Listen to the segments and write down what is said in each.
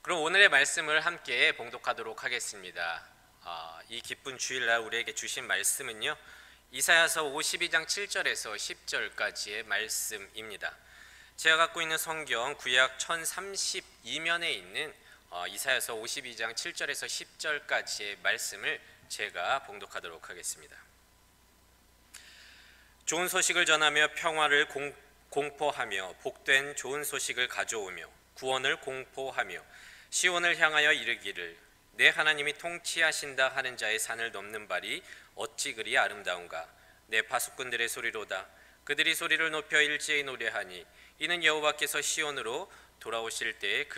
그럼 오늘의 말씀을 함께 봉독하도록 하겠습니다. 이 기쁜 주일날 우리에게 주신 말씀은요, 이사야서 52장 7절에서 10절까지의 말씀입니다. 제가 갖고 있는 성경 구약 1032면에 있는 이사야서 52장 7절에서 10절까지의 말씀을 제가 봉독하도록 하겠습니다. 좋은 소식을 전하며 평화를 공포하며 복된 좋은 소식을 가져오며 구원을 공포하며 시온을 향하여 이르기를 내 하나님이 통치하신다 하는 자의 산을 넘는 발이 어찌 그리 아름다운가. 내 파수꾼들의 소리로다. 그들이 소리를 높여 일제히 노래하니 이는 여호와께서 시온으로 돌아오실 때에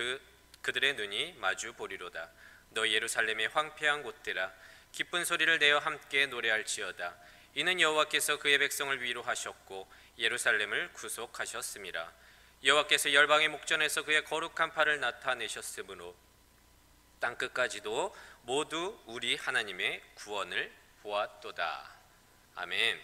그들의 눈이 마주 보리로다. 너 예루살렘의 황폐한 곳들아 기쁜 소리를 내어 함께 노래할지어다. 이는 여호와께서 그의 백성을 위로하셨고 예루살렘을 구속하셨음이라. 여호와께서 열방의 목전에서 그의 거룩한 팔을 나타내셨으므로 땅끝까지도 모두 우리 하나님의 구원을 보았도다. 아멘.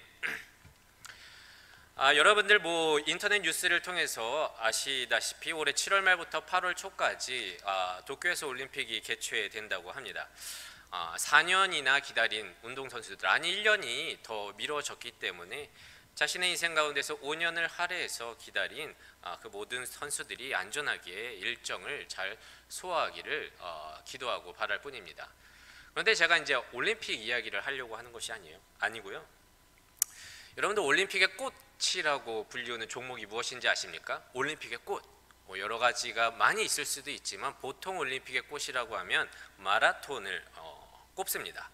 여러분들 인터넷 뉴스를 통해서 아시다시피 올해 7월 말부터 8월 초까지 도쿄에서 올림픽이 개최된다고 합니다. 4년이나 기다린 운동선수들, 아니 1년이 더 미뤄졌기 때문에 자신의 인생 가운데서 5년을 할애해서 기다린 그 모든 선수들이 안전하게 일정을 잘 소화하기를 기도하고 바랄 뿐입니다. 그런데 제가 이제 올림픽 이야기를 하려고 하는 것이 아니고요. 여러분들 올림픽의 꽃이라고 불리우는 종목이 무엇인지 아십니까? 올림픽의 꽃. 여러 가지가 많이 있을 수도 있지만 보통 올림픽의 꽃이라고 하면 마라톤을 꼽습니다.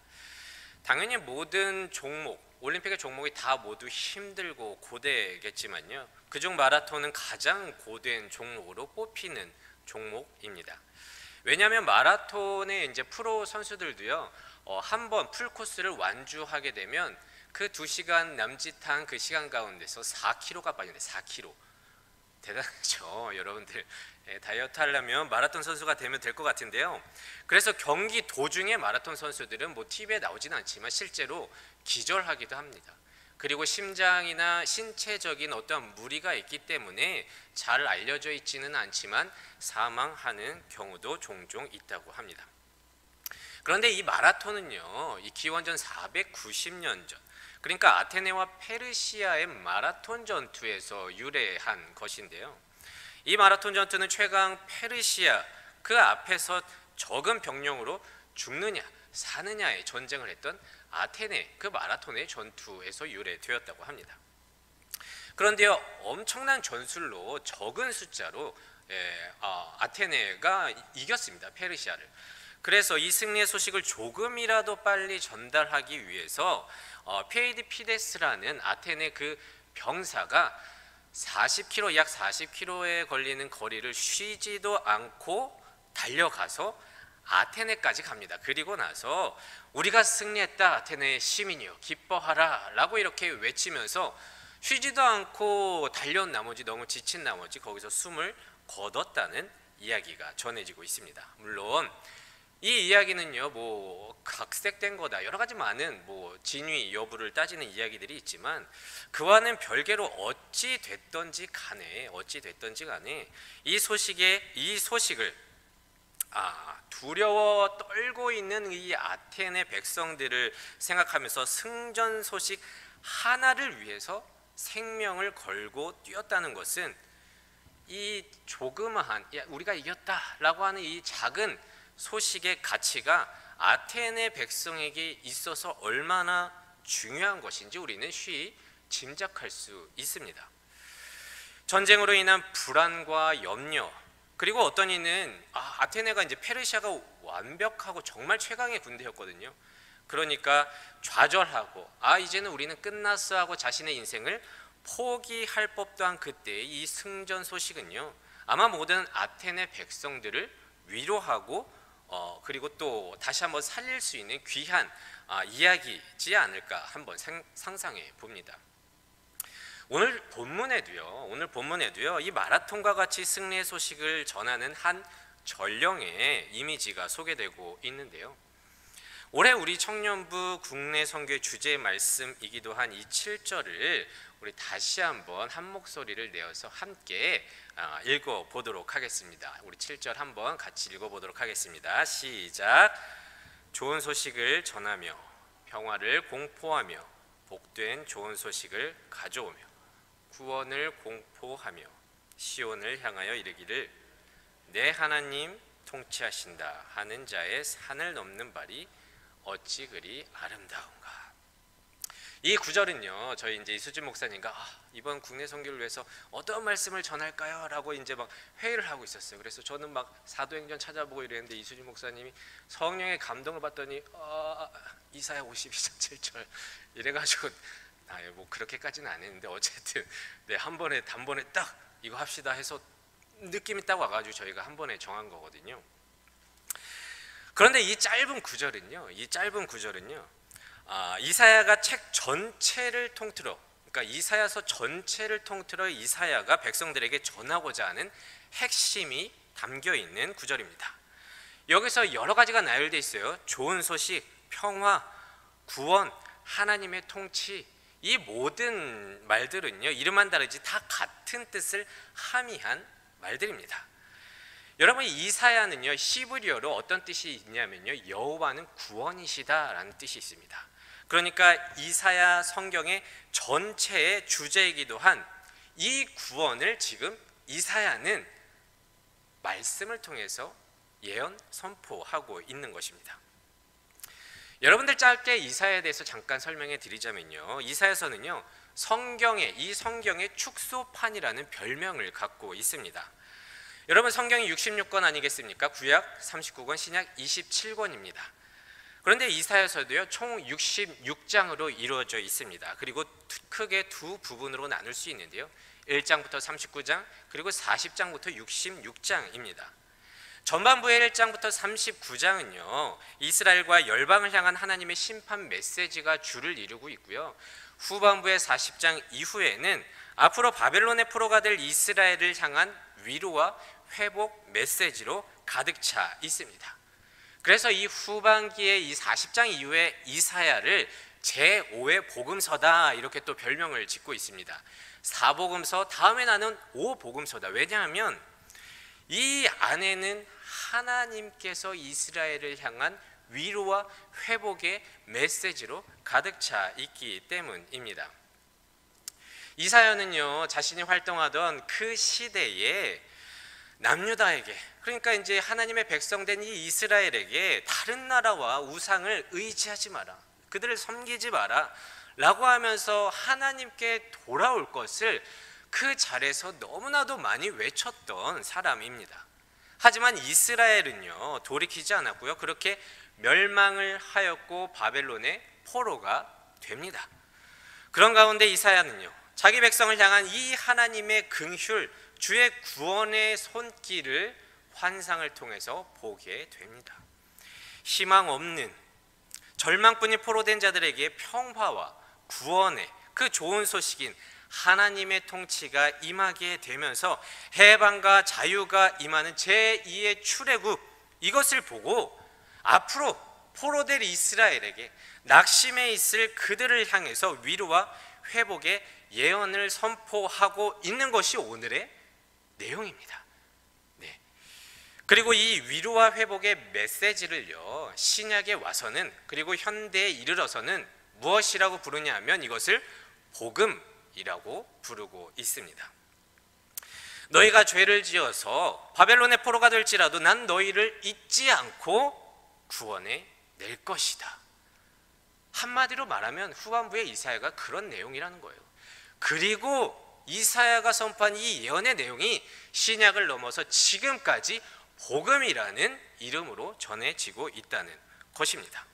당연히 모든 종목, 올림픽의 종목이 다 모두 힘들고 고되겠지만요, 그중 마라톤은 가장 고된 종목으로 뽑히는 종목입니다. 왜냐하면 마라톤의 이제 프로 선수들도요, 한번 풀코스를 완주하게 되면 그 2시간 남짓한 그 시간 가운데서 4kg가 빠진대. 4kg. 대단하죠. 여러분들 다이어트 하려면 마라톤 선수가 되면 될 것 같은데요. 그래서 경기 도중에 마라톤 선수들은 TV에 나오지는 않지만 실제로 기절하기도 합니다. 그리고 심장이나 신체적인 어떤 무리가 있기 때문에 잘 알려져 있지는 않지만 사망하는 경우도 종종 있다고 합니다. 그런데 이 마라톤은요, 이 기원전 490년 전, 그러니까 아테네와 페르시아의 마라톤 전투에서 유래한 것인데요. 이 마라톤 전투는 최강 페르시아, 그 앞에서 적은 병력으로 죽느냐 사느냐의 전쟁을 했던 아테네 그 마라톤의 전투에서 유래되었다고 합니다. 그런데요, 엄청난 전술로 적은 숫자로 아테네가 이겼습니다, 페르시아를. 그래서 이 승리의 소식을 조금이라도 빨리 전달하기 위해서 페이디피데스라는 아테네 그 병사가 40km, 약 40km에 걸리는 거리를 쉬지도 않고 달려가서 아테네까지 갑니다. 그리고 나서 우리가 승리했다, 아테네 시민이여 기뻐하라 라고 이렇게 외치면서 쉬지도 않고 달려온 나머지, 너무 지친 나머지 거기서 숨을 거뒀다는 이야기가 전해지고 있습니다. 물론 이 이야기는요, 각색된 거다, 여러 가지 많은 진위 여부를 따지는 이야기들이 있지만 그와는 별개로 어찌 됐던지 간에 이 소식을 두려워 떨고 있는 이 아테네 백성들을 생각하면서 승전 소식 하나를 위해서 생명을 걸고 뛰었다는 것은 이 조그마한, 우리가 이겼다라고 하는 이 작은 소식의 가치가 아테네 백성에게 있어서 얼마나 중요한 것인지 우리는 쉬이 짐작할 수 있습니다. 전쟁으로 인한 불안과 염려, 그리고 어떤 이는 아테네가 이제 페르시아가 완벽하고 정말 최강의 군대였거든요. 그러니까 좌절하고 이제는 우리는 끝났어 하고 자신의 인생을 포기할 법도 한 그때의 이 승전 소식은요, 아마 모든 아테네 백성들을 위로하고 그리고 또 다시 한번 살릴 수 있는 귀한 이야기지 않을까 한번 상상해 봅니다. 오늘 본문에도요 이 마라톤과 같이 승리의 소식을 전하는 한 전령의 이미지가 소개되고 있는데요. 올해 우리 청년부 국내 선교의 주제 말씀이기도 한 이 7절을 우리 다시 한번 한 목소리를 내어서 함께 읽어보도록 하겠습니다. 우리 7절 한번 같이 읽어보도록 하겠습니다. 시작. 좋은 소식을 전하며 평화를 공포하며 복된 좋은 소식을 가져오며 구원을 공포하며 시온을 향하여 이르기를 내 하나님 통치하신다 하는 자의 산을 넘는 발이 어찌 그리 아름다운가. 이 구절은요, 저희 이제 이수진 목사님과 이번 국내 선교를 위해서 어떤 말씀을 전할까요? 라고 이제 막 회의를 하고 있었어요. 그래서 저는 막 사도행전 찾아보고 이랬는데 이수진 목사님이 성령의 감동을 받더니 이사야 52장 7절 이래가지고 뭐 그렇게까지는 안 했는데 어쨌든 네, 한 번에 단번에 딱 이거 합시다 해서 느낌이 딱 와가지고 저희가 한 번에 정한 거거든요. 그런데 이 짧은 구절은요, 이사야가 책 전체를 통틀어, 그러니까 이사야서 전체를 통틀어 이사야가 백성들에게 전하고자 하는 핵심이 담겨 있는 구절입니다. 여기서 여러 가지가 나열되어 있어요. 좋은 소식, 평화, 구원, 하나님의 통치, 이 모든 말들은요, 이름만 다르지 다 같은 뜻을 함의한 말들입니다. 여러분, 이사야는요, 히브리어로 어떤 뜻이 있냐면요, 여호와는 구원이시다라는 뜻이 있습니다. 그러니까 이사야 성경의 전체의 주제이기도 한 이 구원을 지금 이사야는 말씀을 통해서 예언 선포하고 있는 것입니다. 여러분들 짧게 이사야에 대해서 잠깐 설명해 드리자면요, 이사야서는요, 이 성경의 축소판이라는 별명을 갖고 있습니다. 여러분, 성경이 66권 아니겠습니까? 구약 39권, 신약 27권입니다. 그런데 이사야서도요, 총 66장으로 이루어져 있습니다. 그리고 크게 두 부분으로 나눌 수 있는데요, 1장부터 39장, 그리고 40장부터 66장입니다. 전반부의 1장부터 39장은요, 이스라엘과 열방을 향한 하나님의 심판 메시지가 주를 이루고 있고요, 후반부의 40장 이후에는 앞으로 바벨론의 포로가 될 이스라엘을 향한 위로와 회복 메시지로 가득 차 있습니다. 그래서 이 후반기에 이 40장 이후에 이사야를 제5의 복음서다 이렇게 또 별명을 짓고 있습니다. 4복음서 다음에 나는 5복음서다. 왜냐하면 이 안에는 하나님께서 이스라엘을 향한 위로와 회복의 메시지로 가득 차 있기 때문입니다. 이사야는요, 자신이 활동하던 그 시대에 남유다에게, 그러니까 이제 하나님의 백성된 이 이스라엘에게 다른 나라와 우상을 의지하지 마라, 그들을 섬기지 마라 라고 하면서 하나님께 돌아올 것을 그 자리에서 너무나도 많이 외쳤던 사람입니다. 하지만 이스라엘은요, 돌이키지 않았고요, 그렇게 멸망을 하였고 바벨론의 포로가 됩니다. 그런 가운데 이사야는요, 자기 백성을 향한 이 하나님의 긍휼, 주의 구원의 손길을 환상을 통해서 보게 됩니다. 희망 없는 절망뿐이 포로된 자들에게 평화와 구원의 그 좋은 소식인 하나님의 통치가 임하게 되면서 해방과 자유가 임하는 제2의 출애굽, 이것을 보고 앞으로 포로될 이스라엘에게 낙심해 있을 그들을 향해서 위로와 회복의 예언을 선포하고 있는 것이 오늘의 내용입니다. 네. 그리고 이 위로와 회복의 메시지를요, 신약에 와서는, 그리고 현대에 이르러서는 무엇이라고 부르냐 하면 이것을 복음이라고 부르고 있습니다. 너희가 죄를 지어서 바벨론의 포로가 될지라도 난 너희를 잊지 않고 구원해 낼 것이다. 한마디로 말하면 후반부의 이사야가 그런 내용이라는 거예요. 그리고 이사야가 선포한 이 예언의 내용이 신약을 넘어서 지금까지 복음이라는 이름으로 전해지고 있다는 것입니다.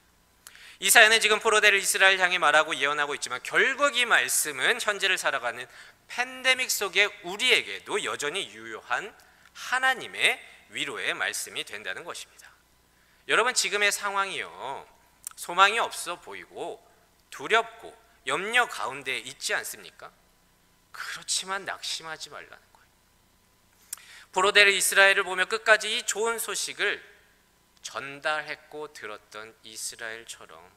이사야는 지금 포로될 이스라엘 향해 말하고 예언하고 있지만 결국 이 말씀은 현재를 살아가는 팬데믹 속에 우리에게도 여전히 유효한 하나님의 위로의 말씀이 된다는 것입니다. 여러분, 지금의 상황이요, 소망이 없어 보이고 두렵고 염려 가운데 있지 않습니까? 그렇지만 낙심하지 말라는 거예요. 포로될 이스라엘을 보며 끝까지 이 좋은 소식을 전달했고 들었던 이스라엘처럼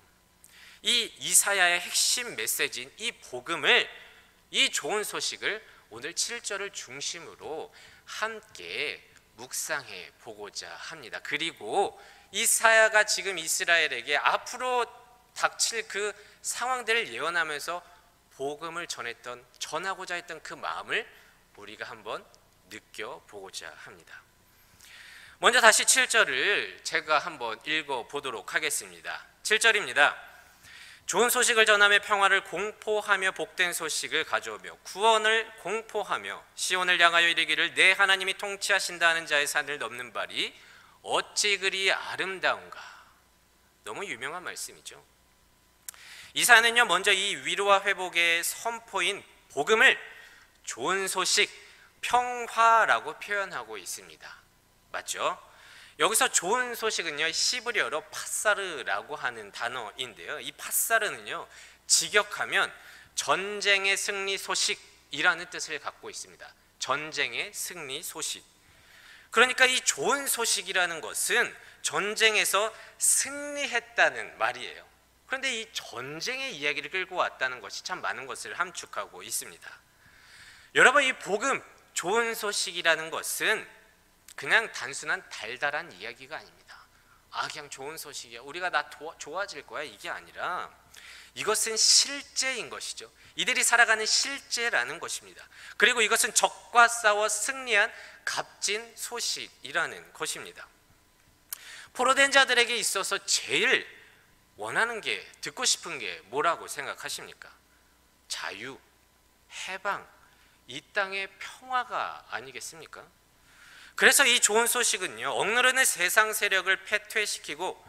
이 이사야의 핵심 메시지인 이 복음을, 이 좋은 소식을 오늘 7절을 중심으로 함께 묵상해 보고자 합니다. 그리고 이사야가 지금 이스라엘에게 앞으로 닥칠 그 상황들을 예언하면서 복음을 전하고자 했던 그 마음을 우리가 한번 느껴보고자 합니다. 먼저 다시 7절을 제가 한번 읽어보도록 하겠습니다. 7절입니다. 좋은 소식을 전하며 평화를 공포하며 복된 소식을 가져오며 구원을 공포하며 시온을 향하여 이르기를 내 하나님이 통치하신다 하는 자의 산을 넘는 발이 어찌 그리 아름다운가. 너무 유명한 말씀이죠. 이사야는요, 먼저 이 위로와 회복의 선포인 복음을 좋은 소식, 평화라고 표현하고 있습니다. 맞죠? 여기서 좋은 소식은요, 히브리어로 파사르라고 하는 단어인데요, 이 파사르는요, 직역하면 전쟁의 승리 소식이라는 뜻을 갖고 있습니다. 전쟁의 승리 소식. 그러니까 이 좋은 소식이라는 것은 전쟁에서 승리했다는 말이에요. 그런데 이 전쟁의 이야기를 끌고 왔다는 것이 참 많은 것을 함축하고 있습니다. 여러분, 이 복음, 좋은 소식이라는 것은 그냥 단순한 달달한 이야기가 아닙니다. 그냥 좋은 소식이야, 우리가 나 좋아질 거야, 이게 아니라 이것은 실제인 것이죠. 이들이 살아가는 실제라는 것입니다. 그리고 이것은 적과 싸워 승리한 값진 소식이라는 것입니다. 포로된 자들에게 있어서 제일 원하는 게, 듣고 싶은 게 뭐라고 생각하십니까? 자유, 해방, 이 땅의 평화가 아니겠습니까? 그래서 이 좋은 소식은요, 억누르는 세상 세력을 패퇴시키고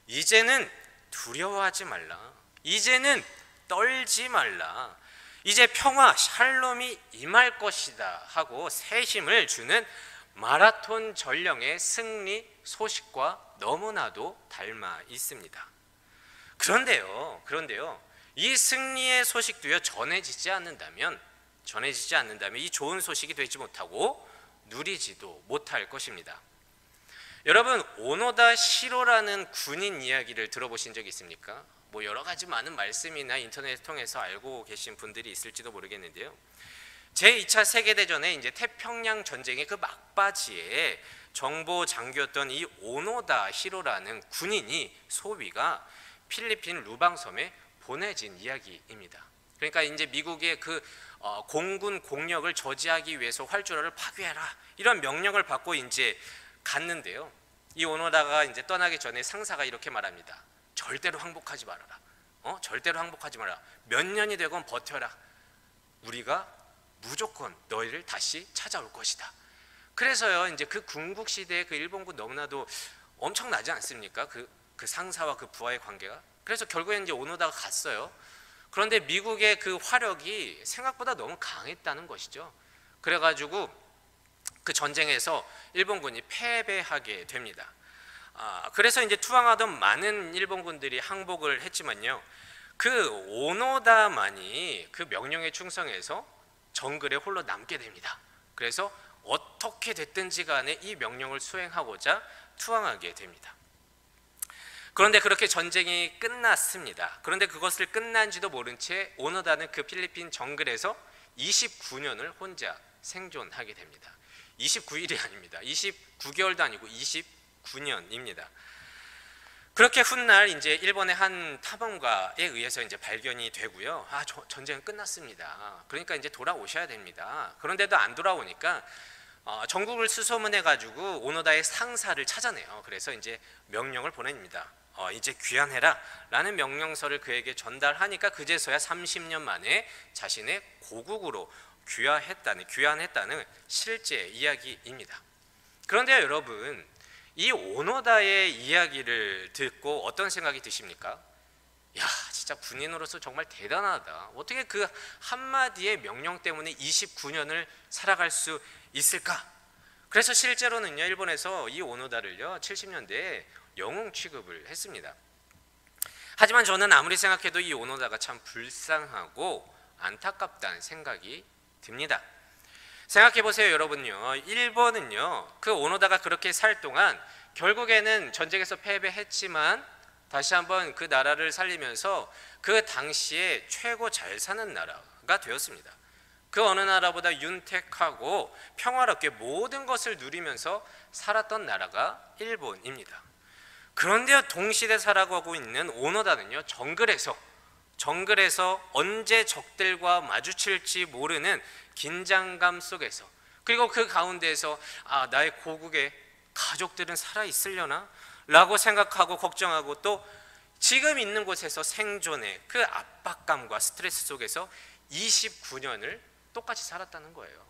이제는 두려워하지 말라, 이제는 떨지 말라, 이제 평화, 샬롬이 임할 것이다 하고 새 힘을 주는 마라톤 전령의 승리 소식과 너무나도 닮아 있습니다. 그런데요, 이 승리의 소식도요, 전해지지 않는다면 이 좋은 소식이 되지 못하고 누리지도 못할 것입니다. 여러분, 오노다 시로라는 군인 이야기를 들어보신 적 있습니까? 여러 가지 많은 말씀이나 인터넷을 통해서 알고 계신 분들이 있을지도 모르겠는데요, 제2차 세계대전에 이제 태평양 전쟁의 그 막바지에 정보 장교였던 이 오노다 히로라는 군인이, 소위가 필리핀 루방섬에 보내진 이야기입니다. 그러니까 이제 미국의 그 공군 공력을 저지하기 위해서 활주로를 파괴해라, 이런 명령을 받고 이제 갔는데요, 이 오노다가 이제 떠나기 전에 상사가 이렇게 말합니다. 절대로 항복하지 말아라. 절대로 항복하지 마라. 몇 년이 되건 버텨라. 우리가 무조건 너희를 다시 찾아올 것이다. 그래서요, 이제 그 군국 시대의 그 일본군 너무나도 엄청나지 않습니까? 그 상사와 그 부하의 관계가. 그래서 결국엔 이제 오노다가 갔어요. 그런데 미국의 그 화력이 생각보다 너무 강했다는 것이죠. 그래가지고 그 전쟁에서 일본군이 패배하게 됩니다. 그래서 이제 투항하던 많은 일본군들이 항복을 했지만요, 그 오노다만이 그 명령에 충성해서 정글에 홀로 남게 됩니다. 그래서 어떻게 됐든지 간에 이 명령을 수행하고자 투항하게 됩니다. 그런데 그렇게 전쟁이 끝났습니다. 그런데 그것을 끝난지도 모른 채 오노다는 그 필리핀 정글에서 29년을 혼자 생존하게 됩니다. 29일이 아닙니다. 29개월도 아니고 29년입니다. 그렇게 훗날 이제 일본의 한 탐험가에 의해서 이제 발견이 되고요. 전쟁은 끝났습니다. 그러니까 이제 돌아오셔야 됩니다. 그런데도 안 돌아오니까 전국을 수소문해 가지고 오노다의 상사를 찾아내요. 그래서 이제 명령을 보냅니다. 이제 귀환해라 라는 명령서를 그에게 전달하니까 그제서야 30년 만에 자신의 고국으로 귀환했다는 실제 이야기입니다. 그런데 여러분, 이 오노다의 이야기를 듣고 어떤 생각이 드십니까? 야, 진짜 군인으로서 정말 대단하다. 어떻게 그 한마디의 명령 때문에 29년을 살아갈 수 있을까? 그래서 실제로는요, 일본에서 이 오노다를요 70년대에 영웅 취급을 했습니다. 하지만 저는 아무리 생각해도 이 오노다가 참 불쌍하고 안타깝다는 생각이 듭니다. 생각해 보세요, 여러분요. 일본은요, 그 오노다가 그렇게 살 동안 결국에는 전쟁에서 패배했지만 다시 한번 그 나라를 살리면서 그 당시에 최고 잘 사는 나라가 되었습니다. 그 어느 나라보다 윤택하고 평화롭게 모든 것을 누리면서 살았던 나라가 일본입니다. 그런데 동시대 살아가고 있는 오노다는요, 정글에서 언제 적들과 마주칠지 모르는 긴장감 속에서, 그리고 그 가운데에서 나의 고국에 가족들은 살아있으려나? 라고 생각하고 걱정하고, 또 지금 있는 곳에서 생존의 그 압박감과 스트레스 속에서 29년을 똑같이 살았다는 거예요.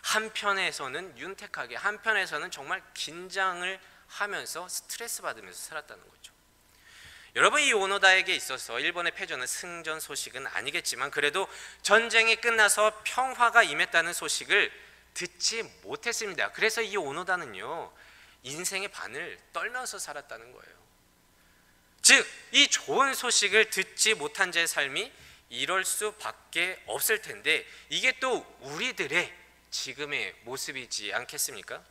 한편에서는 윤택하게, 한편에서는 정말 긴장을 하면서 스트레스 받으면서 살았다는 거죠. 여러분, 이 오노다에게 있어서 일본의 패전은 승전 소식은 아니겠지만 그래도 전쟁이 끝나서 평화가 임했다는 소식을 듣지 못했습니다. 그래서 이 오노다는요, 인생의 반을 떨면서 살았다는 거예요. 즉, 이 좋은 소식을 듣지 못한 자의 삶이 이럴 수밖에 없을 텐데, 이게 또 우리들의 지금의 모습이지 않겠습니까?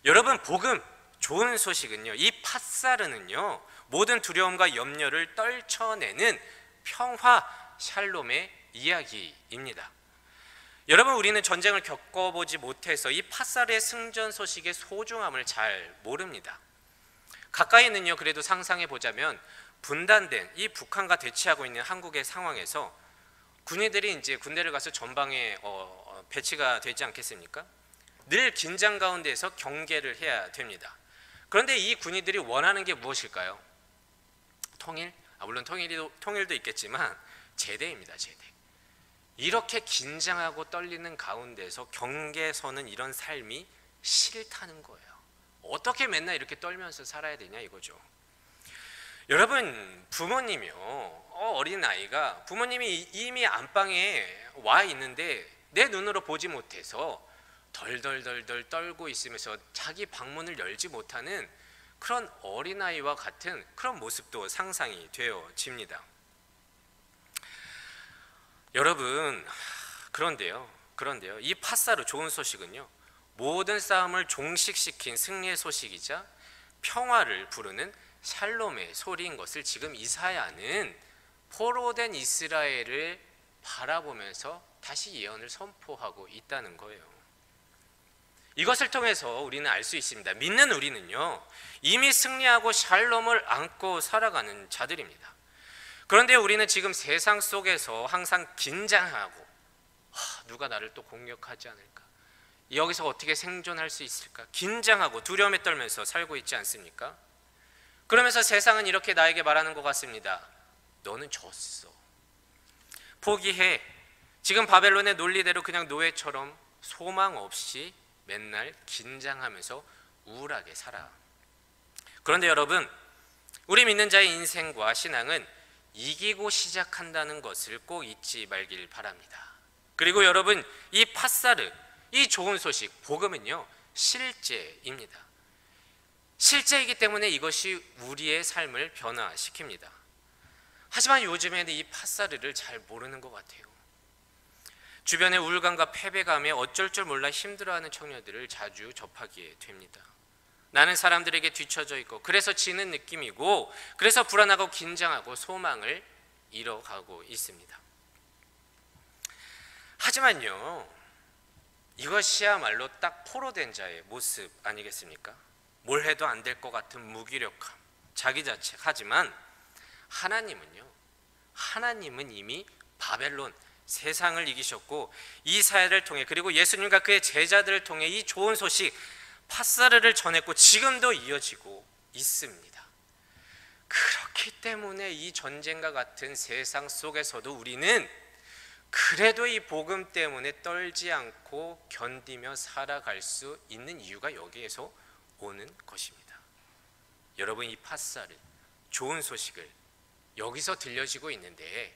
여러분, 복음, 좋은 소식은요, 이 팟사르는요, 모든 두려움과 염려를 떨쳐내는 평화, 샬롬의 이야기입니다. 여러분, 우리는 전쟁을 겪어보지 못해서 이 팟사르의 승전 소식의 소중함을 잘 모릅니다. 가까이는요, 그래도 상상해 보자면 분단된 이 북한과 대치하고 있는 한국의 상황에서 군인들이 이제 군대를 가서 전방에 배치가 되지 않겠습니까? 늘 긴장 가운데에서 경계를 해야 됩니다. 그런데 이 군인들이 원하는 게 무엇일까요? 통일? 물론 통일도 있겠지만 제대입니다. 제대. 이렇게 긴장하고 떨리는 가운데서 경계서는 이런 삶이 싫다는 거예요. 어떻게 맨날 이렇게 떨면서 살아야 되냐 이거죠. 여러분, 부모님이요, 어린아이가 부모님이 이미 안방에 와 있는데 내 눈으로 보지 못해서 덜덜덜덜 떨고 있으면서 자기 방문을 열지 못하는 그런 어린아이와 같은 그런 모습도 상상이 되어집니다. 여러분, 그런데요, 이 팟사르 좋은 소식은요, 모든 싸움을 종식시킨 승리의 소식이자 평화를 부르는 샬롬의 소리인 것을 지금 이사야는 포로된 이스라엘을 바라보면서 다시 예언을 선포하고 있다는 거예요. 이것을 통해서 우리는 알 수 있습니다. 믿는 우리는요, 이미 승리하고 샬롬을 안고 살아가는 자들입니다. 그런데 우리는 지금 세상 속에서 항상 긴장하고, 누가 나를 또 공격하지 않을까? 여기서 어떻게 생존할 수 있을까? 긴장하고 두려움에 떨면서 살고 있지 않습니까? 그러면서 세상은 이렇게 나에게 말하는 것 같습니다. 너는 졌어. 포기해. 지금 바벨론의 논리대로 그냥 노예처럼 소망 없이 맨날 긴장하면서 우울하게 살아. 그런데 여러분, 우리 믿는 자의 인생과 신앙은 이기고 시작한다는 것을 꼭 잊지 말길 바랍니다. 그리고 여러분, 이 팟사르, 이 좋은 소식, 복음은요, 실제입니다. 실제이기 때문에 이것이 우리의 삶을 변화시킵니다. 하지만 요즘에는 이 팟사르를 잘 모르는 것 같아요. 주변의 우울감과 패배감에 어쩔 줄 몰라 힘들어하는 청년들을 자주 접하게 됩니다. 나는 사람들에게 뒤처져 있고, 그래서 지는 느낌이고, 그래서 불안하고 긴장하고 소망을 잃어가고 있습니다. 하지만요, 이것이야말로 딱 포로된 자의 모습 아니겠습니까? 뭘 해도 안 될 것 같은 무기력함, 자기자책. 하지만 하나님은 이미 바벨론, 세상을 이기셨고 이사야를 통해, 그리고 예수님과 그의 제자들을 통해 이 좋은 소식 팟사르를 전했고 지금도 이어지고 있습니다. 그렇기 때문에 이 전쟁과 같은 세상 속에서도 우리는 그래도 이 복음 때문에 떨지 않고 견디며 살아갈 수 있는 이유가 여기에서 오는 것입니다. 여러분, 이 팟사르, 좋은 소식을 여기서 들려지고 있는데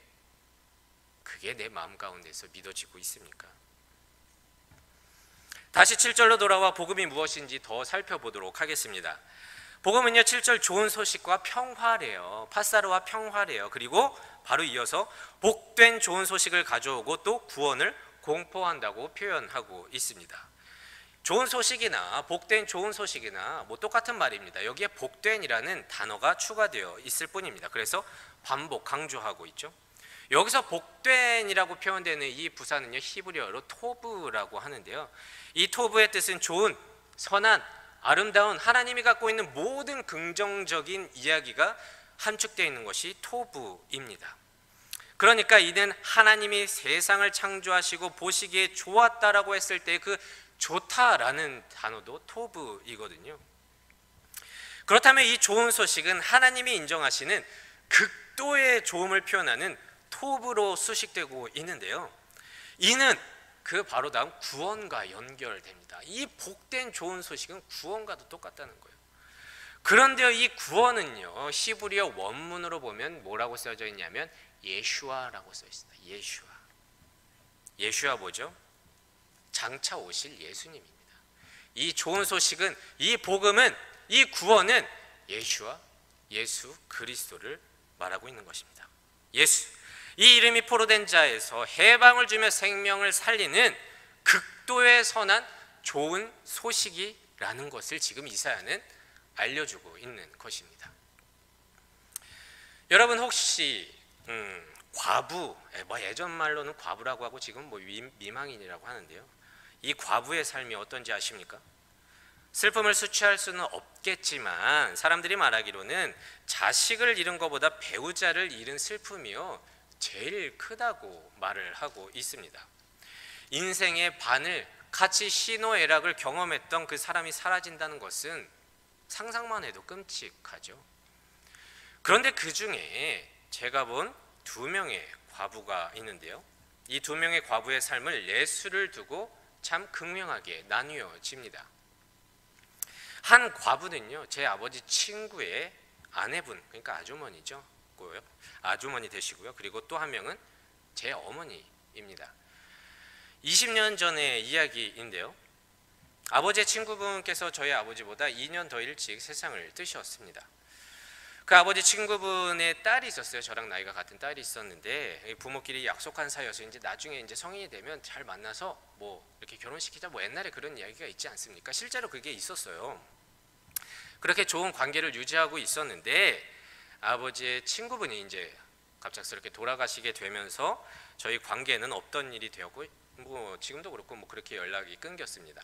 그게 내 마음 가운데서 믿어지고 있습니까? 다시 7절로 돌아와 복음이 무엇인지 더 살펴보도록 하겠습니다. 복음은요, 7절 좋은 소식과 평화래요. 팟사르와 평화래요. 그리고 바로 이어서 복된 좋은 소식을 가져오고 또 구원을 공포한다고 표현하고 있습니다. 좋은 소식이나 복된 좋은 소식이나 뭐 똑같은 말입니다. 여기에 복된이라는 단어가 추가되어 있을 뿐입니다. 그래서 반복 강조하고 있죠. 여기서 복된이라고 표현되는 이 부사는요, 히브리어로 토브라고 하는데요. 이 토브의 뜻은 좋은, 선한, 아름다운, 하나님이 갖고 있는 모든 긍정적인 이야기가 함축되어 있는 것이 토브입니다. 그러니까 이는 하나님이 세상을 창조하시고 보시기에 좋았다라고 했을 때 그 좋다라는 단어도 토브이거든요. 그렇다면 이 좋은 소식은 하나님이 인정하시는 극도의 좋음을 표현하는 토브로 수식되고 있는데요. 이는 그 바로 다음 구원과 연결됩니다. 이 복된 좋은 소식은 구원과도 똑같다는 거예요. 그런데 이 구원은요, 히브리어 원문으로 보면 뭐라고 써져 있냐면 예슈아라고 써 있습니다. 예슈아. 예슈아 뭐죠? 장차 오실 예수님입니다. 이 좋은 소식은, 이 복음은, 이 구원은 예슈아, 예수 그리스도를 말하고 있는 것입니다. 예수, 이 이름이 포로된 자에서 해방을 주며 생명을 살리는 극도의 선한 좋은 소식이라는 것을 지금 이사야는 알려주고 있는 것입니다. 여러분 혹시 과부, 예전 말로는 과부라고 하고 지금 뭐 미망인이라고 하는데요. 이 과부의 삶이 어떤지 아십니까? 슬픔을 수치할 수는 없겠지만 사람들이 말하기로는 자식을 잃은 것보다 배우자를 잃은 슬픔이요 제일 크다고 말을 하고 있습니다. 인생의 반을 같이 희노애락을 경험했던 그 사람이 사라진다는 것은 상상만 해도 끔찍하죠. 그런데 그 중에 제가 본 2명의 과부가 있는데요. 이 2명의 과부의 삶을 예수를 두고 참 극명하게 나뉘어집니다. 한 과부는요, 제 아버지 친구의 아내분, 그러니까 아주머니죠. 아주머니 되시고요. 그리고 또 한 명은 제 어머니입니다. 20년 전의 이야기인데요. 아버지의 친구분께서 저희 아버지보다 2년 더 일찍 세상을 뜨셨습니다. 그 아버지 친구분의 딸이 있었어요. 저랑 나이가 같은 딸이 있었는데 부모끼리 약속한 사이여서 이제 나중에 이제 성인이 되면 잘 만나서 뭐 이렇게 결혼시키자, 뭐 옛날에 그런 이야기가 있지 않습니까? 실제로 그게 있었어요. 그렇게 좋은 관계를 유지하고 있었는데 아버지의 친구분이 이제 갑작스럽게 돌아가시게 되면서 저희 관계는 없던 일이 되었고, 뭐 지금도 그렇고 뭐 그렇게 연락이 끊겼습니다.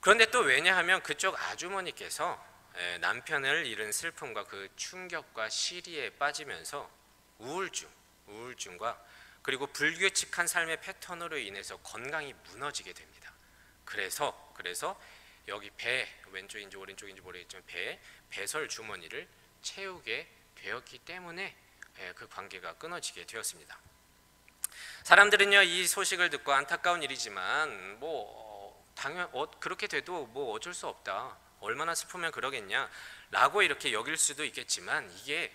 그런데 또 왜냐하면 그쪽 아주머니께서 남편을 잃은 슬픔과 그 충격과 시리에 빠지면서 우울증과 그리고 불규칙한 삶의 패턴으로 인해서 건강이 무너지게 됩니다. 그래서 여기 배, 왼쪽인지 오른쪽인지 모르겠지만 배에 배설 주머니를 채우게 되었기 때문에 그 관계가 끊어지게 되었습니다. 사람들은요, 이 소식을 듣고 안타까운 일이지만 그렇게 돼도 뭐 어쩔 수 없다, 얼마나 슬프면 그러겠냐 라고 이렇게 여길 수도 있겠지만 이게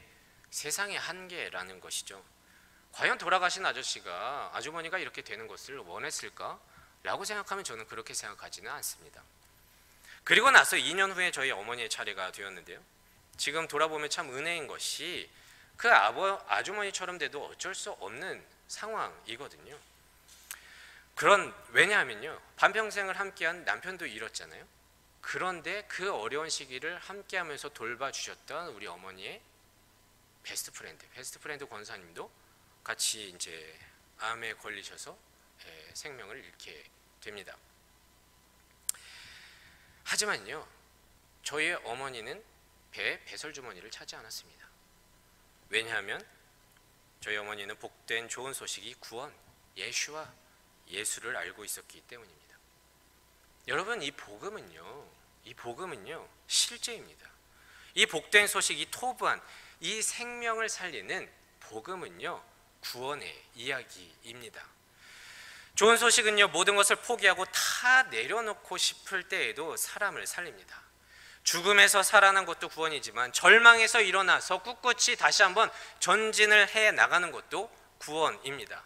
세상의 한계라는 것이죠. 과연 돌아가신 아주머니가 이렇게 되는 것을 원했을까? 라고 생각하면 저는 그렇게 생각하지는 않습니다. 그리고 나서 2년 후에 저희 어머니의 차례가 되었는데요. 지금 돌아보면 참 은혜인 것이 그 아주머니처럼 돼도 어쩔 수 없는 상황이거든요. 왜냐하면요, 반평생을 함께한 남편도 잃었잖아요. 그런데 그 어려운 시기를 함께하면서 돌봐주셨던 우리 어머니의 베스트 프렌드 권사님도 같이 이제 암에 걸리셔서 생명을 잃게 됩니다. 하지만요, 저희 어머니는 배설 주머니를 찾지 않았습니다. 왜냐하면 저희 어머니는 복된 좋은 소식이 구원, 예슈와 예수를 알고 있었기 때문입니다. 여러분, 이 복음은요 실제입니다. 이 복된 소식, 이 토부한 이 생명을 살리는 복음은요 구원의 이야기입니다. 좋은 소식은요 모든 것을 포기하고 다 내려놓고 싶을 때에도 사람을 살립니다. 죽음에서 살아난 것도 구원이지만 절망에서 일어나서 꿋꿋이 다시 한번 전진을 해 나가는 것도 구원입니다.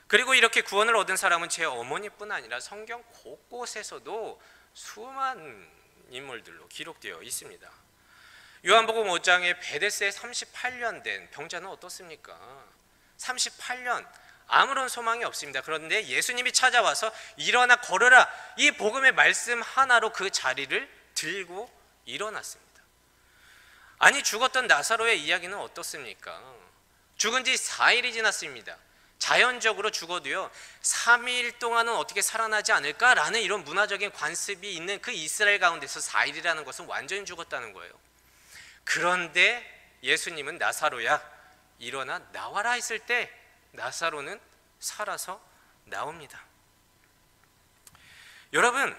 그리고 이렇게 구원을 얻은 사람은 제 어머니뿐 아니라 성경 곳곳에서도 수많은 인물들로 기록되어 있습니다. 요한복음 5장에 베데스에 38년 된 병자는 어떻습니까? 38년 아무런 소망이 없습니다. 그런데 예수님이 찾아와서 일어나 걸으라, 이 복음의 말씀 하나로 그 자리를 들고 일어났습니다. 아니, 죽었던 나사로의 이야기는 어떻습니까? 죽은 지 4일이 지났습니다. 자연적으로 죽어도요 3일 동안은 어떻게 살아나지 않을까라는 이런 문화적인 관습이 있는 그 이스라엘 가운데서 4일이라는 것은 완전히 죽었다는 거예요. 그런데 예수님은 나사로야 일어나 나와라 했을 때 나사로는 살아서 나옵니다. 여러분,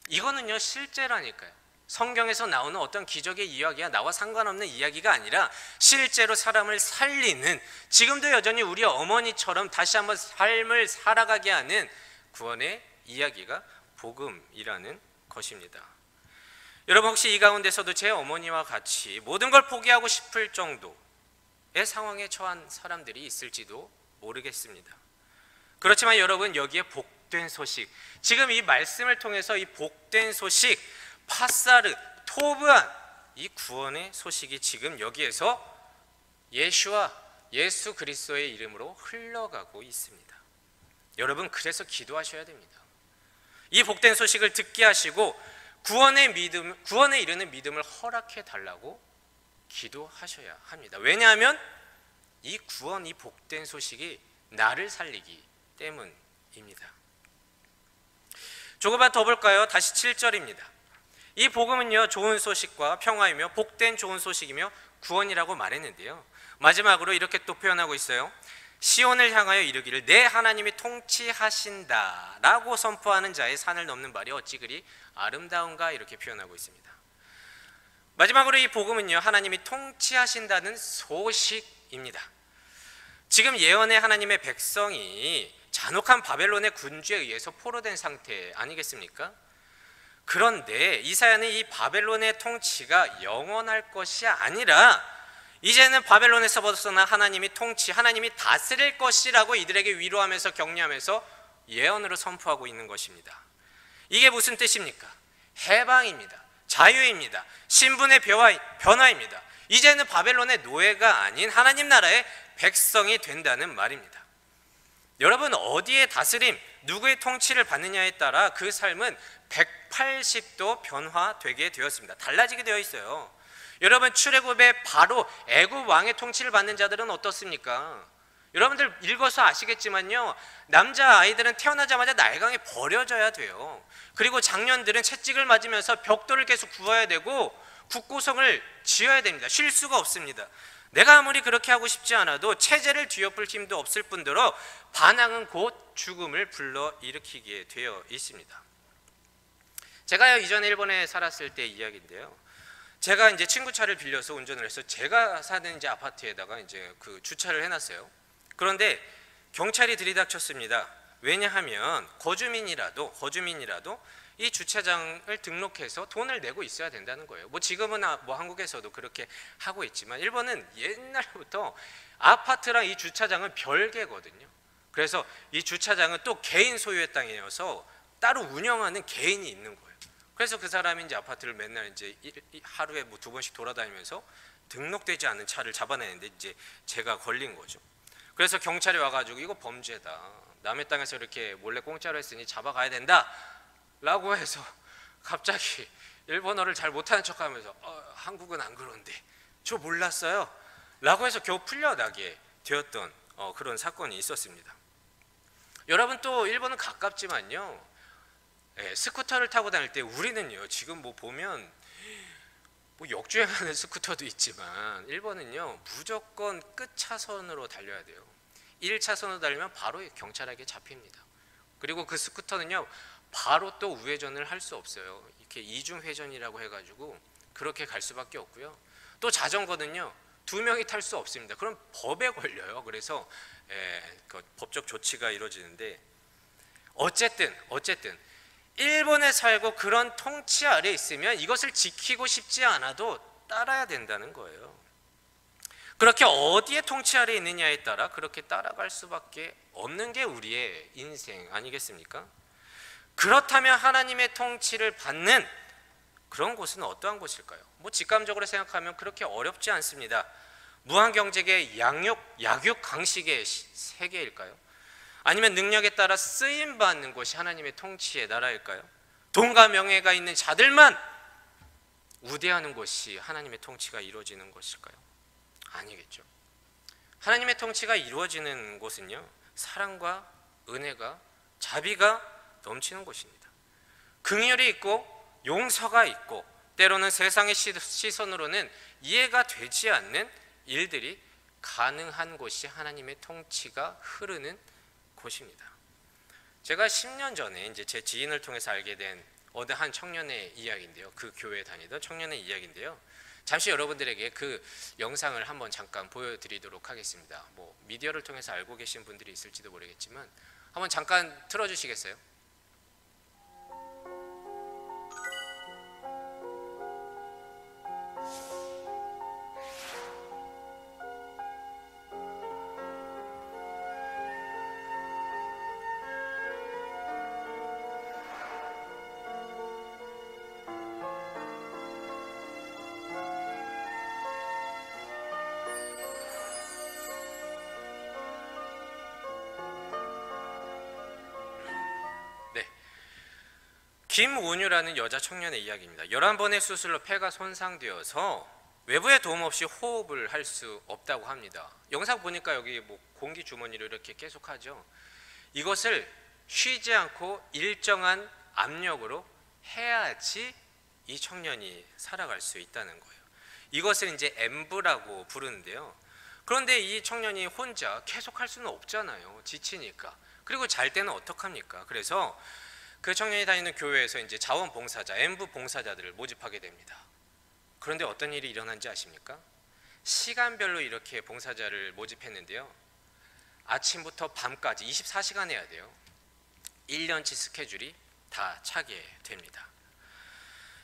이거는요 실제라니까요. 성경에서 나오는 어떤 기적의 이야기야 나와 상관없는 이야기가 아니라 실제로 사람을 살리는, 지금도 여전히 우리 어머니처럼 다시 한번 삶을 살아가게 하는 구원의 이야기가 복음이라는 것입니다. 여러분, 혹시 이 가운데서도 제 어머니와 같이 모든 걸 포기하고 싶을 정도의 상황에 처한 사람들이 있을지도 모르겠습니다. 그렇지만 여러분, 여기에 복된 소식, 지금 이 말씀을 통해서 이 복된 소식, 파사르, 토브한 이 구원의 소식이 지금 여기에서 예수와 예수 그리스도의 이름으로 흘러가고 있습니다. 여러분, 그래서 기도하셔야 됩니다. 이 복된 소식을 듣게 하시고 구원에 이르는 믿음을 허락해 달라고 기도하셔야 합니다. 왜냐하면 이 구원, 이 복된 소식이 나를 살리기 때문입니다. 조금만 더 볼까요? 다시 7절입니다. 이 복음은요 좋은 소식과 평화이며 복된 좋은 소식이며 구원이라고 말했는데요, 마지막으로 이렇게 또 표현하고 있어요. 시온을 향하여 이르기를 내 하나님이 통치하신다 라고 선포하는 자의 산을 넘는 발이 어찌 그리 아름다운가, 이렇게 표현하고 있습니다. 마지막으로 이 복음은요 하나님이 통치하신다는 소식입니다. 지금 예언의 하나님의 백성이 잔혹한 바벨론의 군주에 의해서 포로된 상태 아니겠습니까? 그런데 이사야는 이 바벨론의 통치가 영원할 것이 아니라 이제는 바벨론에서 벗어나 하나님이 하나님이 다스릴 것이라고 이들에게 위로하면서 격려하면서 예언으로 선포하고 있는 것입니다. 이게 무슨 뜻입니까? 해방입니다. 자유입니다. 신분의 변화입니다. 이제는 바벨론의 노예가 아닌 하나님 나라의 백성이 된다는 말입니다. 여러분, 어디에 다스림, 누구의 통치를 받느냐에 따라 그 삶은 180도 변화되게 되었습니다. 달라지게 되어 있어요. 여러분, 출애굽의 바로 애굽 왕의 통치를 받는 자들은 어떻습니까? 여러분들 읽어서 아시겠지만요, 남자아이들은 태어나자마자 날강에 버려져야 돼요. 그리고 장년들은 채찍을 맞으면서 벽돌을 계속 구워야 되고 국고성을 지어야 됩니다. 쉴 수가 없습니다. 내가 아무리 그렇게 하고 싶지 않아도 체제를 뒤엎을 힘도 없을 뿐더러 반항은 곧 죽음을 불러일으키게 되어 있습니다. 제가요 이전에 일본에 살았을 때 이야기인데요, 제가 이제 친구 차를 빌려서 운전을 해서 제가 사는 이제 아파트에다가 이제 그 주차를 해놨어요. 그런데 경찰이 들이닥쳤습니다. 왜냐하면 거주민이라도 이 주차장을 등록해서 돈을 내고 있어야 된다는 거예요. 뭐 지금은 뭐 한국에서도 그렇게 하고 있지만 일본은 옛날부터 아파트랑 이 주차장은 별개거든요. 그래서 이 주차장은 또 개인 소유의 땅이어서 따로 운영하는 개인이 있는 거예요. 그래서 그 사람이 이제 아파트를 맨날 이제 하루에 뭐 2번씩 돌아다니면서 등록되지 않은 차를 잡아내는데 이제 제가 걸린 거죠. 그래서 경찰이 와가지고 이거 범죄다, 남의 땅에서 이렇게 몰래 공짜로 했으니 잡아가야 된다 라고 해서 갑자기 일본어를 잘 못하는 척하면서 한국은 안 그런데 저 몰랐어요 라고 해서 겨우 풀려나게 되었던 그런 사건이 있었습니다. 여러분, 또 일본은 가깝지만요, 스쿠터를 타고 다닐 때 우리는요 지금 뭐 보면 뭐 역주행하는 스쿠터도 있지만 일본은요 무조건 끝 차선으로 달려야 돼요. 1차선으로 달리면 바로 경찰에게 잡힙니다. 그리고 그 스쿠터는요 바로 또 우회전을 할 수 없어요. 이렇게 이중회전이라고 해가지고 그렇게 갈 수밖에 없고요. 또 자전거는요 2명이 탈 수 없습니다. 그럼 법에 걸려요. 그래서 그 법적 조치가 이루어지는데 어쨌든 일본에 살고 그런 통치 아래 있으면 이것을 지키고 싶지 않아도 따라야 된다는 거예요. 그렇게 어디에 통치 아래 있느냐에 따라 그렇게 따라갈 수밖에 없는 게 우리의 인생 아니겠습니까? 그렇다면 하나님의 통치를 받는 그런 곳은 어떠한 곳일까요? 뭐 직감적으로 생각하면 그렇게 어렵지 않습니다. 무한 경제의 약육 강식의 세계일까요? 아니면 능력에 따라 쓰임 받는 곳이 하나님의 통치의 나라일까요? 돈과 명예가 있는 자들만 우대하는 곳이 하나님의 통치가 이루어지는 것일까요? 아니겠죠. 하나님의 통치가 이루어지는 곳은요, 사랑과 은혜가, 자비가 넘치는 곳입니다. 긍휼이 있고 용서가 있고, 때로는 세상의 시선으로는 이해가 되지 않는 일들이 가능한 곳이 하나님의 통치가 흐르는 곳입니다. 제가 10년 전에 이제 제 지인을 통해서 알게 된 어느 한 청년의 이야기인데요. 그 교회에 다니던 청년의 이야기인데요. 잠시 여러분들에게 그 영상을 한번 잠깐 보여드리도록 하겠습니다. 뭐 미디어를 통해서 알고 계신 분들이 있을지도 모르겠지만 한번 잠깐 틀어주시겠어요? 네, 김운유라는 여자 청년의 이야기입니다. 11번의 수술로 폐가 손상되어서 외부의 도움 없이 호흡을 할 수 없다고 합니다. 영상 보니까 여기 뭐 공기 주머니를 이렇게 계속 하죠. 이것을 쉬지 않고 일정한 압력으로 해야지 이 청년이 살아갈 수 있다는 거예요. 이것을 이제 엠브라고 부르는데요. 그런데 이 청년이 혼자 계속 할 수는 없잖아요. 지치니까. 그리고 잘 때는 어떡합니까? 그래서 그 청년이 다니는 교회에서 이제 자원봉사자, 엠브 봉사자들을 모집하게 됩니다. 그런데 어떤 일이 일어난지 아십니까? 시간별로 이렇게 봉사자를 모집했는데요. 아침부터 밤까지 24시간 해야 돼요. 1년치 스케줄이 다 차게 됩니다.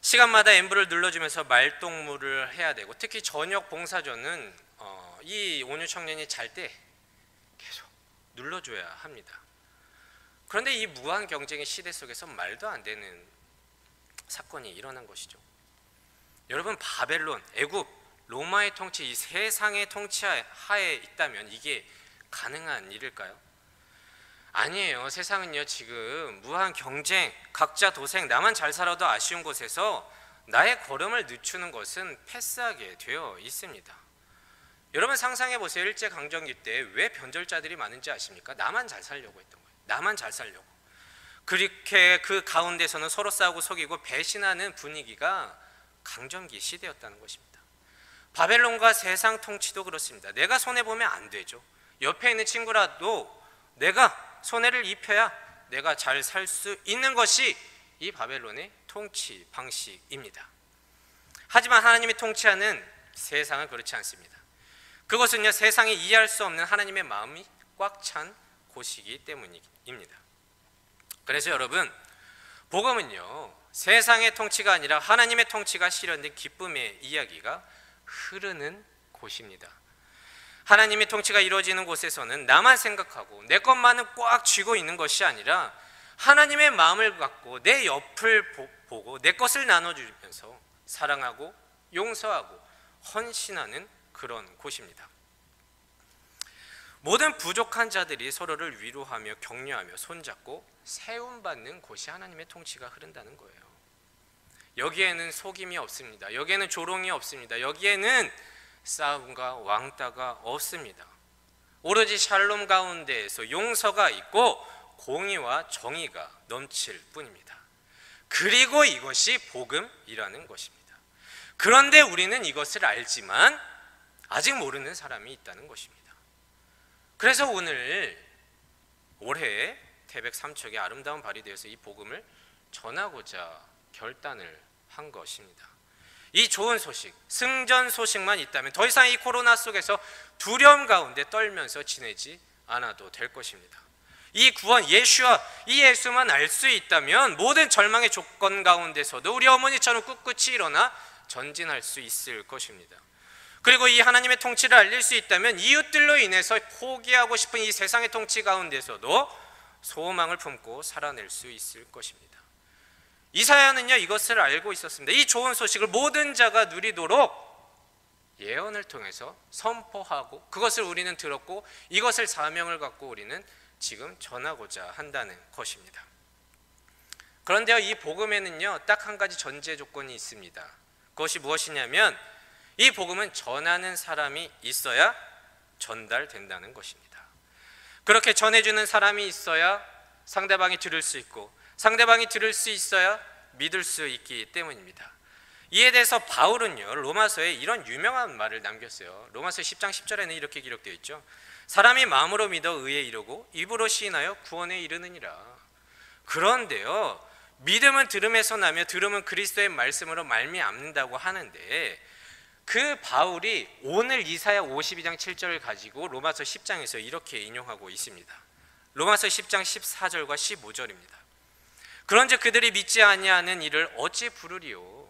시간마다 엠브를 눌러주면서 말동무를 해야 되고, 특히 저녁 봉사조는 이 온유 청년이 잘 때 계속 눌러줘야 합니다. 그런데 이 무한 경쟁의 시대 속에서 말도 안 되는 사건이 일어난 것이죠. 여러분, 바벨론, 애굽, 로마의 통치, 이 세상의 통치 하에 있다면 이게 가능한 일일까요? 아니에요. 세상은요, 지금 무한 경쟁, 각자 도생, 나만 잘 살아도 아쉬운 곳에서 나의 걸음을 늦추는 것은 패스하게 되어 있습니다. 여러분 상상해 보세요. 일제강점기 때 왜 변절자들이 많은지 아십니까? 나만 잘 살려고 했던 거예요. 나만 잘 살려고. 그렇게 그 가운데서는 서로 싸우고 속이고 배신하는 분위기가 강점기 시대였다는 것입니다. 바벨론과 세상 통치도 그렇습니다. 내가 손해보면 안 되죠. 옆에 있는 친구라도 내가 손해를 입혀야 내가 잘 살 수 있는 것이 이 바벨론의 통치 방식입니다. 하지만 하나님이 통치하는 세상은 그렇지 않습니다. 그것은요, 세상이 이해할 수 없는 하나님의 마음이 꽉 찬 곳이기 때문입니다. 그래서 여러분, 복음은요, 세상의 통치가 아니라 하나님의 통치가 실현된 기쁨의 이야기가 흐르는 곳입니다. 하나님의 통치가 이루어지는 곳에서는 나만 생각하고 내 것만은 꽉 쥐고 있는 것이 아니라 하나님의 마음을 갖고 내 옆을 보고 내 것을 나눠주면서 사랑하고 용서하고 헌신하는 그런 곳입니다. 모든 부족한 자들이 서로를 위로하며 격려하며 손잡고 세움받는 곳이 하나님의 통치가 흐른다는 거예요. 여기에는 속임이 없습니다. 여기에는 조롱이 없습니다. 여기에는 싸움과 왕따가 없습니다. 오로지 샬롬 가운데에서 용서가 있고 공의와 정의가 넘칠 뿐입니다. 그리고 이것이 복음이라는 것입니다. 그런데 우리는 이것을 알지만 아직 모르는 사람이 있다는 것입니다. 그래서 올해 태백 삼척의 아름다운 발이 되어서 이 복음을 전하고자 결단을 한 것입니다. 이 좋은 소식, 승전 소식만 있다면 더 이상 이 코로나 속에서 두려움 가운데 떨면서 지내지 않아도 될 것입니다. 이 구원, 예수와 이 예수만 알 수 있다면 모든 절망의 조건 가운데서도 우리 어머니처럼 꿋꿋이 일어나 전진할 수 있을 것입니다. 그리고 이 하나님의 통치를 알릴 수 있다면 이웃들로 인해서 포기하고 싶은 이 세상의 통치 가운데서도 소망을 품고 살아낼 수 있을 것입니다. 이사야는요, 이것을 알고 있었습니다. 이 좋은 소식을 모든 자가 누리도록 예언을 통해서 선포하고 그것을 우리는 들었고 이것을 사명을 갖고 우리는 지금 전하고자 한다는 것입니다. 그런데요, 이 복음에는요 딱 한 가지 전제 조건이 있습니다. 그것이 무엇이냐면 이 복음은 전하는 사람이 있어야 전달된다는 것입니다. 그렇게 전해주는 사람이 있어야 상대방이 들을 수 있고 상대방이 들을 수 있어야 믿을 수 있기 때문입니다. 이에 대해서 바울은요 로마서에 이런 유명한 말을 남겼어요. 로마서 10장 10절에는 이렇게 기록되어 있죠. 사람이 마음으로 믿어 의에 이르고 입으로 시인하여 구원에 이르느니라. 그런데요, 믿음은 들음에서 나며 들음은 그리스도의 말씀으로 말미암는다고 하는데 그 바울이 오늘 이사야 52장 7절을 가지고 로마서 10장에서 이렇게 인용하고 있습니다. 로마서 10장 14절과 15절입니다. 그런즉 그들이 믿지 아니하는 이를 어찌 부르리요?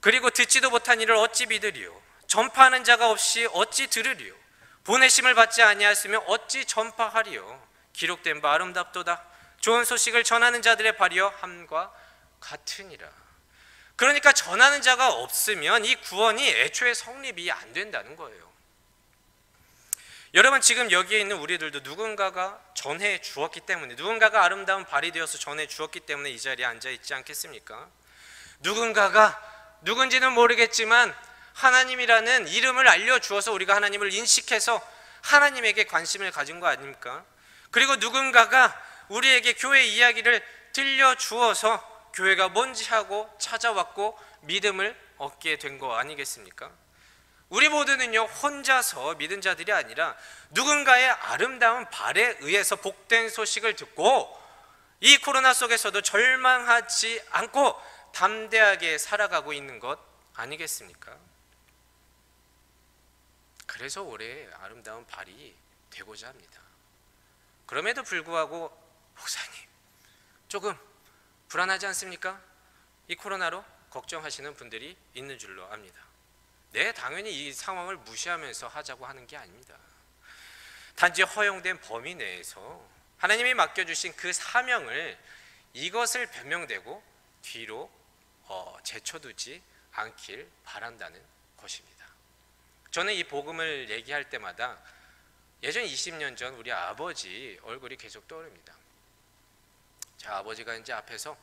그리고 듣지도 못한 이를 어찌 믿으리요? 전파하는 자가 없이 어찌 들으리요? 보내심을 받지 아니하였으면 어찌 전파하리요? 기록된 바 아름답도다. 좋은 소식을 전하는 자들의 발이여 함과 같으니라. 그러니까 전하는 자가 없으면 이 구원이 애초에 성립이 안 된다는 거예요. 여러분, 지금 여기에 있는 우리들도 누군가가 전해 주었기 때문에, 누군가가 아름다운 발이 되어서 전해 주었기 때문에 이 자리에 앉아 있지 않겠습니까? 누군가가 누군지는 모르겠지만 하나님이라는 이름을 알려주어서 우리가 하나님을 인식해서 하나님에게 관심을 가진 거 아닙니까? 그리고 누군가가 우리에게 교회 이야기를 들려주어서 교회가 뭔지 하고 찾아왔고 믿음을 얻게 된 거 아니겠습니까? 우리 모두는요 혼자서 믿은 자들이 아니라 누군가의 아름다운 발에 의해서 복된 소식을 듣고 이 코로나 속에서도 절망하지 않고 담대하게 살아가고 있는 것 아니겠습니까? 그래서 올해 아름다운 발이 되고자 합니다. 그럼에도 불구하고 목사님 조금 불안하지 않습니까? 이 코로나로 걱정하시는 분들이 있는 줄로 압니다. 네, 당연히 이 상황을 무시하면서 하자고 하는 게 아닙니다. 단지 허용된 범위 내에서 하나님이 맡겨주신 그 사명을 이것을 변명되고 뒤로 제쳐두지 않길 바란다는 것입니다. 저는 이 복음을 얘기할 때마다 예전 20년 전 우리 아버지 얼굴이 계속 떠오릅니다. 제 아버지가 이제 앞에서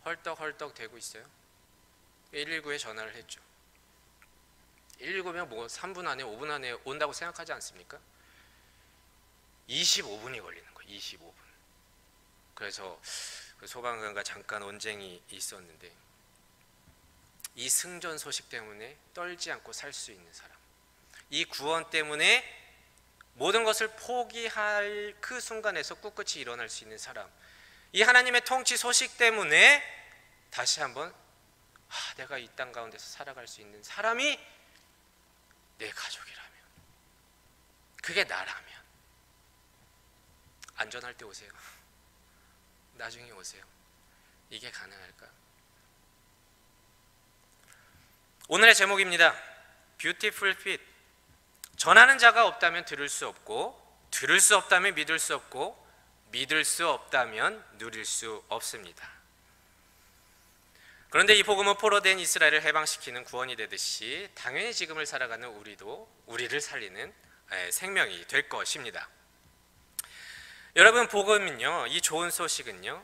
헐떡헐떡 대고 있어요. 119에 전화를 했죠. 119면 뭐 3분 안에 5분 안에 온다고 생각하지 않습니까? 25분이 걸리는 거예요. 25분. 그래서 그 소방관과 잠깐 언쟁이 있었는데 이 승전 소식 때문에 떨지 않고 살 수 있는 사람, 이 구원 때문에 모든 것을 포기할 그 순간에서 꿋꿋이 일어날 수 있는 사람, 이 하나님의 통치 소식 때문에 다시 한번 내가 이 땅 가운데서 살아갈 수 있는 사람이 내 가족이라면, 그게 나라면 안전할 때 오세요. 나중에 오세요. 이게 가능할까? 오늘의 제목입니다. Beautiful Fit. 전하는 자가 없다면 들을 수 없고, 들을 수 없다면 믿을 수 없고, 믿을 수 없다면 누릴 수 없습니다. 그런데 이 복음은 포로된 이스라엘을 해방시키는 구원이 되듯이 당연히 지금을 살아가는 우리도 우리를 살리는 생명이 될 것입니다. 여러분, 복음은요, 이 좋은 소식은요,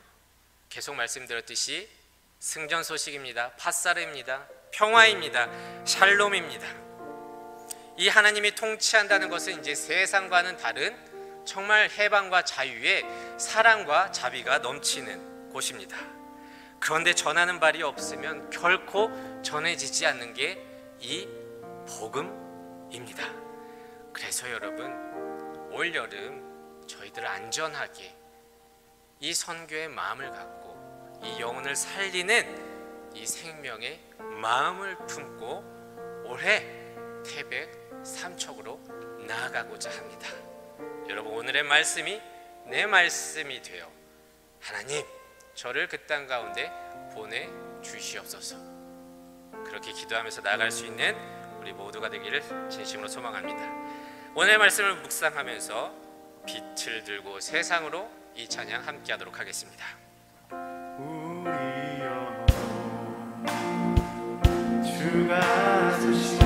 계속 말씀드렸듯이 승전 소식입니다. 팥살입니다. 평화입니다. 샬롬입니다. 이 하나님이 통치한다는 것은 이제 세상과는 다른 정말 해방과 자유의 사랑과 자비가 넘치는 곳입니다. 그런데 전하는 발이 없으면 결코 전해지지 않는 게 이 복음입니다. 그래서 여러분, 올여름 저희들 안전하게 이 선교의 마음을 갖고 이 영혼을 살리는 이 생명의 마음을 품고 올해 태백 삼척으로 나아가고자 합니다. 여러분, 오늘의 말씀이 내 말씀이 되어 하나님 저를 그 땅 가운데 보내주시옵소서. 그렇게 기도하면서 나아갈 수 있는 우리 모두가 되기를 진심으로 소망합니다. 오늘의 말씀을 묵상하면서 빛을 들고 세상으로 이 찬양 함께 하도록 하겠습니다. 우리여 주가 주신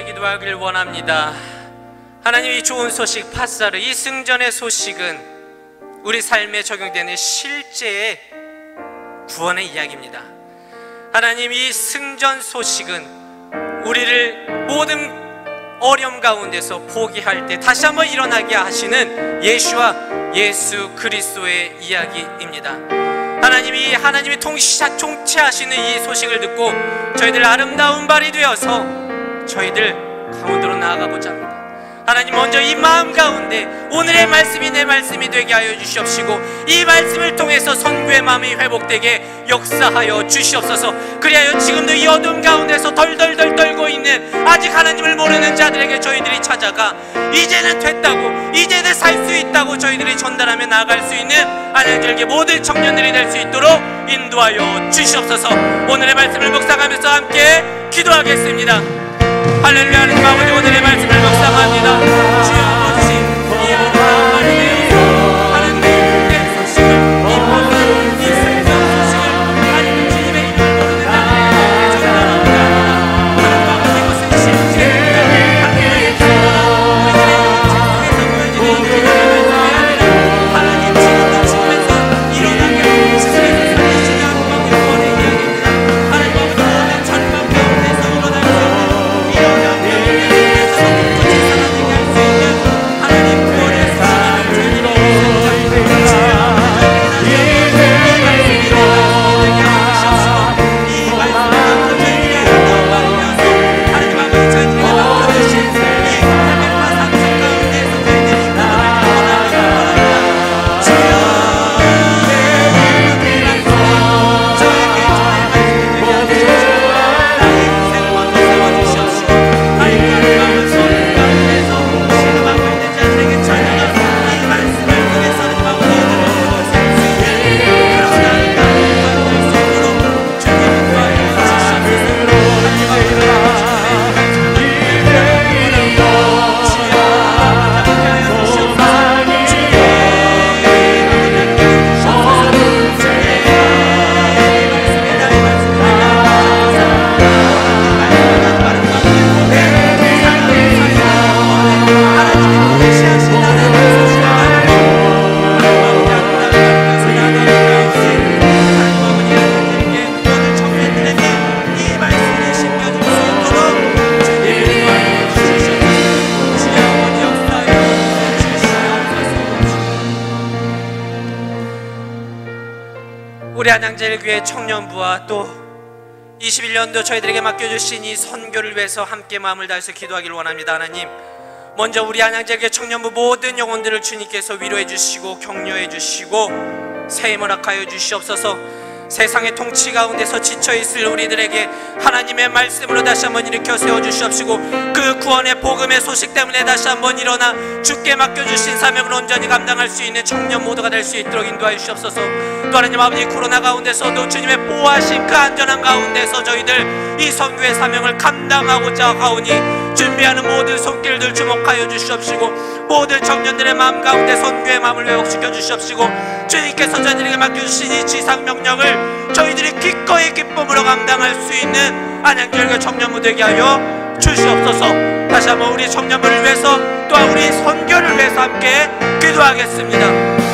기도하길 원합니다. 하나님, 이 좋은 소식 팥사르, 이 승전의 소식은 우리 삶에 적용되는 실제의 구원의 이야기입니다. 하나님, 이 승전 소식은 우리를 모든 어려움 가운데서 포기할 때 다시 한번 일어나게 하시는 예수 그리스도의 이야기입니다. 하나님이 통치하시는 이 소식을 듣고 저희들 아름다운 발이 되어서 저희들 강원도로 나아가고자 합니다. 하나님, 먼저 이 마음 가운데 오늘의 말씀이 내 말씀이 되게 하여 주시옵시고, 이 말씀을 통해서 선교의 마음이 회복되게 역사하여 주시옵소서. 그리하여 지금도 이 어둠 가운데서 덜덜덜 떨고 있는 아직 하나님을 모르는 자들에게 저희들이 찾아가 이제는 됐다고, 이제는 살 수 있다고 저희들이 전달하며 나아갈 수 있는 안양절개 모든 청년들이 될 수 있도록 인도하여 주시옵소서. 오늘의 말씀을 묵상하면서 함께 기도하겠습니다. 할렐루야. 하나님 아버지, 오늘의 말씀을 묵상합니다. 주여 아버지, 이 아름다운 말이 되어서 하나님의 소식을, 이 모든 이 승전 소식을 하나님 주님의 이름을 모르는 자들에게 전달합니다. 하나님 아버지, 이것은 실제 하나님의 책상에서 보여지는 기도의 말씀이 아니라 하나님 지금도 지금에서 일어나게 하는 지금에서 살리시는 하나님의 구원의 이야기입니다. 하나님 아버지, 모든 찬반 가운데서 일어날 수 우리 안양제일교회 청년부와 또 21년도 저희들에게 맡겨주신 이 선교를 위해서 함께 마음을 다해서 기도하기를 원합니다. 하나님, 먼저 우리 안양제일교회 청년부 모든 영혼들을 주님께서 위로해 주시고 격려해 주시고 새해 허락하여 주시옵소서. 세상의 통치 가운데서 지쳐있을 우리들에게 하나님의 말씀으로 다시 한번 일으켜 세워주시옵시고, 그 구원의 복음의 소식 때문에 다시 한번 일어나 주께 맡겨주신 사명을 온전히 감당할 수 있는 청년 모두가 될 수 있도록 인도하여 주시옵소서. 또 하나님 아버지, 코로나 가운데서도 주님의 보호하신 그 안전한 가운데서 저희들 이 선교의 사명을 감당하고자 하오니 준비하는 모든 손길들 주목하여 주시옵시고, 모든 청년들의 마음 가운데 선교의 마음을 회복시켜 주시옵시고, 주님께서 저희들에게 맡겨주신 이 지상 명령을 저희들이 기꺼이 기쁨으로 감당할 수 있는 안양교회 청년부 되게 하여 주시옵소서. 다시 한번 우리 청년부를 위해서 또한 우리 선교를 위해서 함께 기도하겠습니다.